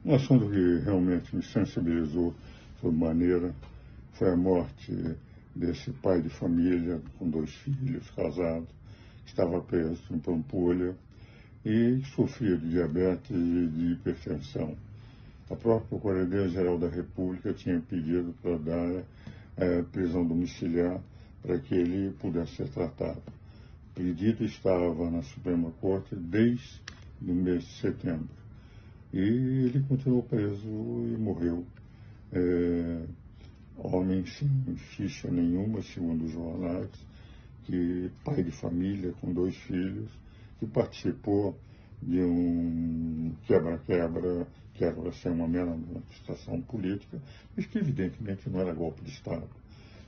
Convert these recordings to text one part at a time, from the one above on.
Um assunto que realmente me sensibilizou sobremaneira foi a morte desse pai de família com 2 filhos, casado, que estava preso em Pampulha e sofria de diabetes e de hipertensão. A própria Procuradoria-Geral da República tinha pedido para dar prisão domiciliar para que ele pudesse ser tratado. O pedido estava na Suprema Corte desde o mês de setembro. E ele continuou preso e morreu. Homem sem ficha nenhuma, segundo os jornais, que pai de família com 2 filhos, que participou de um quebra-quebra, que era para ser uma mera manifestação política, mas que evidentemente não era golpe de Estado.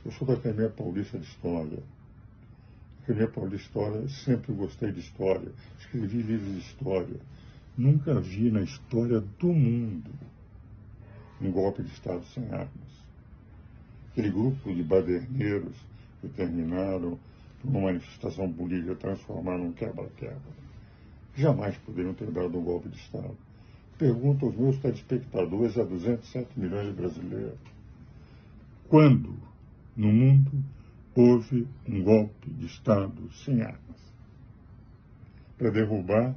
Eu sou da Academia Paulista de História. Academia Paulista de História, sempre gostei de história, escrevi livros de história. Nunca vi na história do mundo um golpe de Estado sem armas. Aquele grupo de baderneiros que terminaram por uma manifestação política, transformaram um quebra-quebra. Jamais poderiam ter dado um golpe de Estado. Pergunto aos meus telespectadores, a 207 milhões de brasileiros, quando no mundo houve um golpe de Estado sem armas? Para derrubar,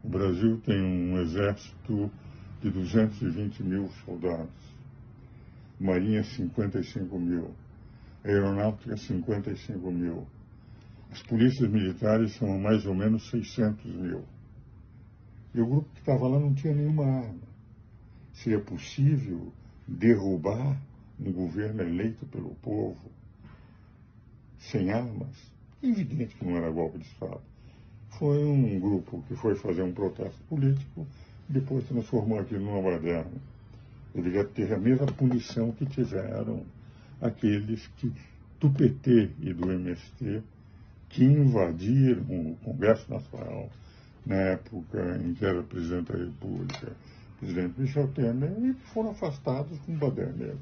o Brasil tem um exército de 220 mil soldados, Marinha 55 mil, Aeronáutica 55 mil, as polícias militares são mais ou menos 600 mil. E o grupo que estava lá não tinha nenhuma arma. Seria possível derrubar um governo eleito pelo povo sem armas? Evidente que não era golpe de Estado. Foi um grupo que foi fazer um protesto político e depois transformou aquilo numa baderna. Deveria ter a mesma punição que tiveram aqueles do PT e do MST que invadiram o Congresso Nacional na época em que era presidente da República, presidente Michel Temer, e foram afastados com baderneiro.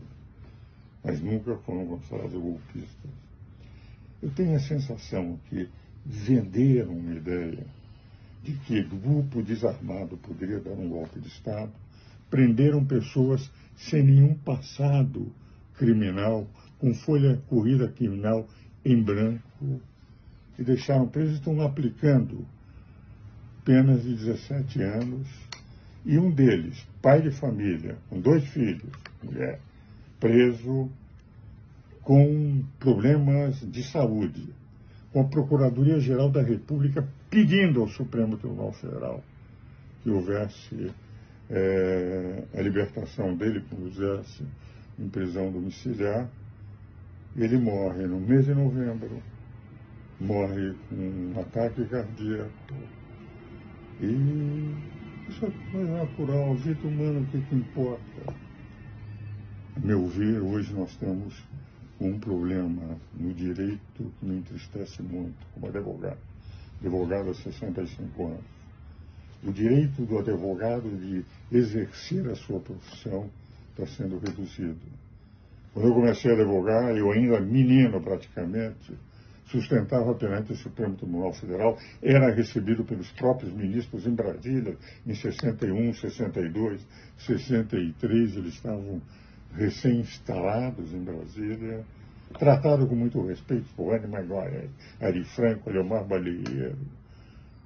Mas nunca foram considerados golpistas. Eu tenho a sensação que venderam uma ideia de que grupo desarmado poderia dar um golpe de Estado, prenderam pessoas sem nenhum passado criminal, com folha corrida criminal em branco, e deixaram presos e estão aplicando penas de 17 anos, e um deles, pai de família, com 2 filhos, mulher, preso com problemas de saúde, com a Procuradoria-Geral da República pedindo ao Supremo Tribunal Federal que houvesse a libertação dele, que pusesse em prisão domiciliar. Ele morre no mês de novembro, morre com um ataque cardíaco. E isso é coisa natural, a vida humana, o que importa? A meu ver, hoje nós temos um problema no direito que me entristece muito, como advogado há 65 anos. O direito do advogado de exercer a sua profissão está sendo reduzido. Quando eu comecei a advogar, eu ainda menino praticamente, sustentava perante o Supremo Tribunal Federal, era recebido pelos próprios ministros em Brasília, em 61, 62, 63, eles estavam recém-instalados em Brasília, tratado com muito respeito por Anne Maguire, Ari Franco, Leomar Balieiro,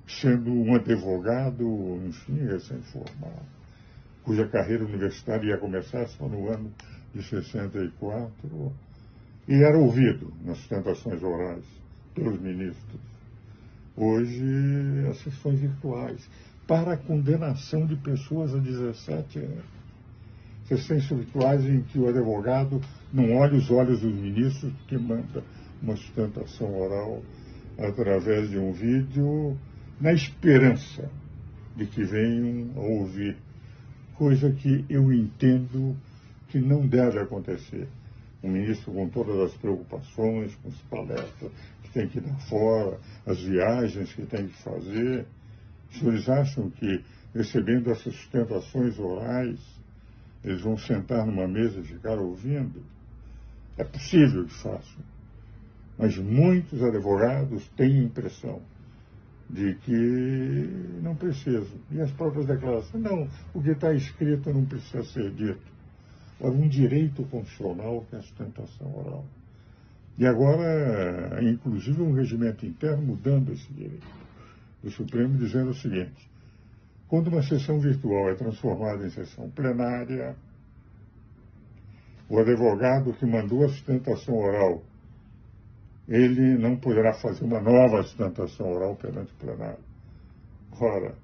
sendo um advogado, enfim, recém-formado, cuja carreira universitária ia começar só no ano de 64, e era ouvido nas sustentações orais pelos ministros. Hoje, as sessões virtuais, para a condenação de pessoas a 17 anos. Sessões virtuais em que o advogado não olha os olhos dos ministros, porque manda uma sustentação oral através de um vídeo, na esperança de que venham a ouvir, coisa que eu entendo que não deve acontecer. O ministro, com todas as preocupações, com as palestras que tem que dar fora, as viagens que tem que fazer, os senhores acham que, recebendo essas sustentações orais, eles vão sentar numa mesa e ficar ouvindo? É possível que façam. Mas muitos advogados têm a impressão de que não preciso. E as próprias declarações, não, o que está escrito não precisa ser dito. Ora, um direito constitucional que é a sustentação oral. E agora, inclusive, um regimento interno mudando esse direito. O Supremo dizendo o seguinte: quando uma sessão virtual é transformada em sessão plenária, o advogado que mandou a sustentação oral, ele não poderá fazer uma nova sustentação oral perante o plenário. Ora,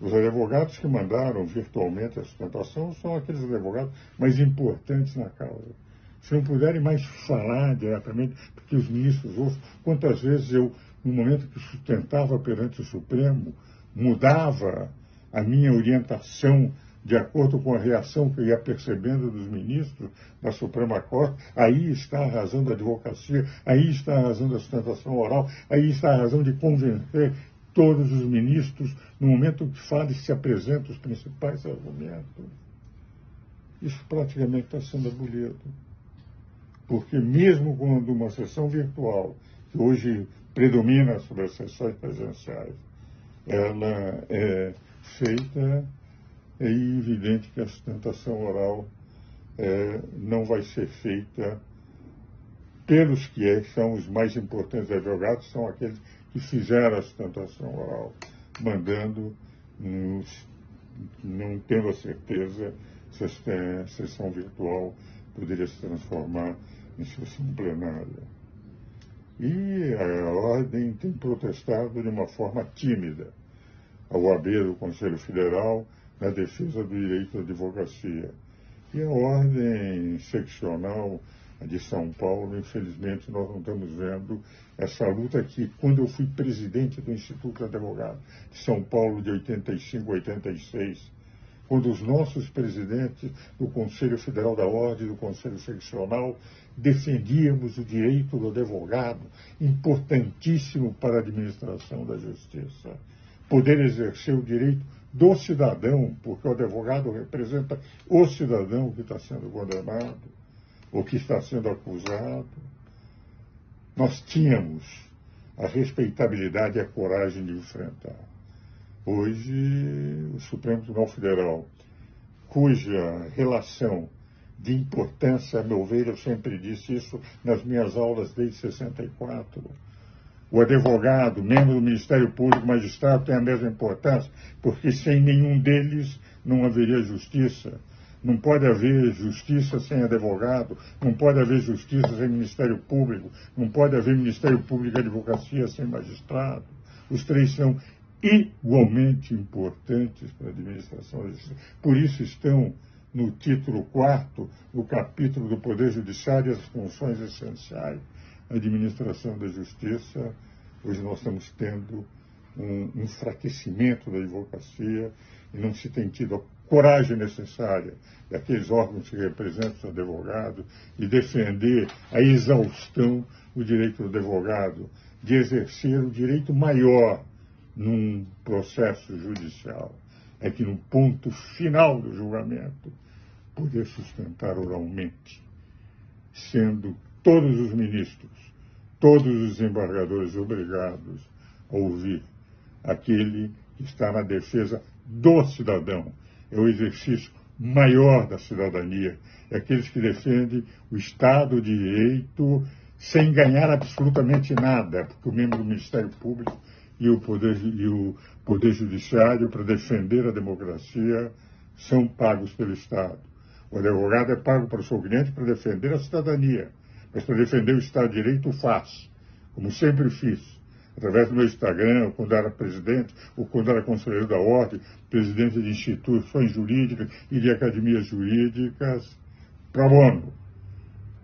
os advogados que mandaram virtualmente a sustentação são aqueles advogados mais importantes na causa. Se não puderem mais falar diretamente, porque os ministros ouçam, quantas vezes eu, no momento que sustentava perante o Supremo, mudava a minha orientação de acordo com a reação que eu ia percebendo dos ministros da Suprema Corte. Aí está a razão da advocacia, aí está a razão da sustentação oral, aí está a razão de convencer todos os ministros no momento que fala e se apresentam os principais argumentos. Isso praticamente está sendo abolido. Porque mesmo quando uma sessão virtual, que hoje predomina sobre as sessões presenciais, ela é feita, é evidente que a sustentação oral não vai ser feita pelos que são os mais importantes advogados, são aqueles que fizeram a sustentação oral, mandando, não tendo a certeza se a sessão virtual poderia se transformar em sessão plenária. E a Ordem tem protestado de uma forma tímida. A OAB do Conselho Federal na defesa do direito à advocacia. E a Ordem Seccional de São Paulo, infelizmente, nós não estamos vendo essa luta que, quando eu fui presidente do Instituto de Advogado de São Paulo, de 85 a 86, quando os nossos presidentes do Conselho Federal da Ordem e do Conselho Seccional defendíamos o direito do advogado, importantíssimo para a administração da justiça. Poder exercer o direito do cidadão, porque o advogado representa o cidadão que está sendo condenado, ou que está sendo acusado. Nós tínhamos a respeitabilidade e a coragem de enfrentar. Hoje, o Supremo Tribunal Federal, cuja relação de importância, a meu ver, eu sempre disse isso nas minhas aulas desde 64, o advogado, membro do Ministério Público, magistrado, tem a mesma importância, porque sem nenhum deles não haveria justiça. Não pode haver justiça sem advogado, não pode haver justiça sem Ministério Público, não pode haver Ministério Público e advocacia sem magistrado. Os três são igualmente importantes para a administração da justiça. Por isso estão no título 4º, no capítulo do Poder Judiciário e as funções essenciais. A administração da justiça, hoje nós estamos tendo um enfraquecimento da advocacia e não se tem tido a coragem necessária daqueles órgãos que representam os advogados de defender a exaustão o direito do advogado, de exercer o direito maior num processo judicial. É que no ponto final do julgamento, poder sustentar oralmente, sendo todos os ministros, todos os desembargadores obrigados a ouvir aquele que está na defesa do cidadão. É o exercício maior da cidadania. É aqueles que defendem o Estado de Direito sem ganhar absolutamente nada, porque o membro do Ministério Público e o Poder Judiciário, para defender a democracia, são pagos pelo Estado. O advogado é pago para o seu cliente para defender a cidadania, mas para defender o Estado de Direito o faz, como sempre fiz, através do meu Instagram, quando era presidente, ou quando era conselheiro da Ordem, presidente de instituições jurídicas e de academias jurídicas, pro bono,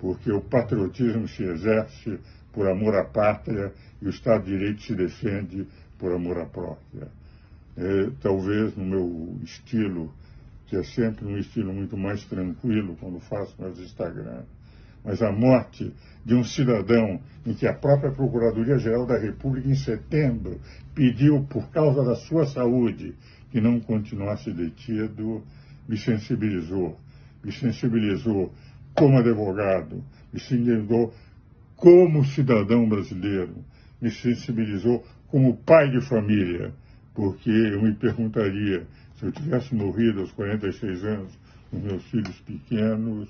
porque o patriotismo se exerce por amor à pátria e o Estado de Direito se defende por amor à própria. Talvez no meu estilo, que é sempre um estilo muito mais tranquilo quando faço meus Instagram, mas a morte de um cidadão em que a própria Procuradoria-Geral da República, em setembro, pediu, por causa da sua saúde, que não continuasse detido, me sensibilizou. Me sensibilizou como advogado, me sensibilizou como cidadão brasileiro, me sensibilizou como pai de família, porque eu me perguntaria, se eu tivesse morrido aos 46 anos, com meus filhos pequenos,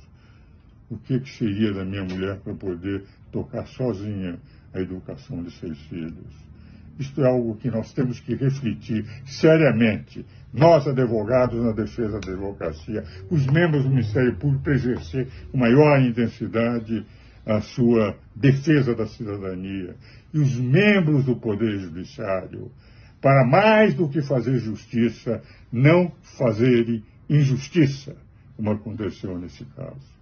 o que seria da minha mulher para poder tocar sozinha a educação de 6 filhos? Isto é algo que nós temos que refletir seriamente. Nós, advogados na defesa da advocacia, os membros do Ministério Público, para exercer com maior intensidade a sua defesa da cidadania, e os membros do Poder Judiciário, para mais do que fazer justiça, não fazerem injustiça, como aconteceu nesse caso.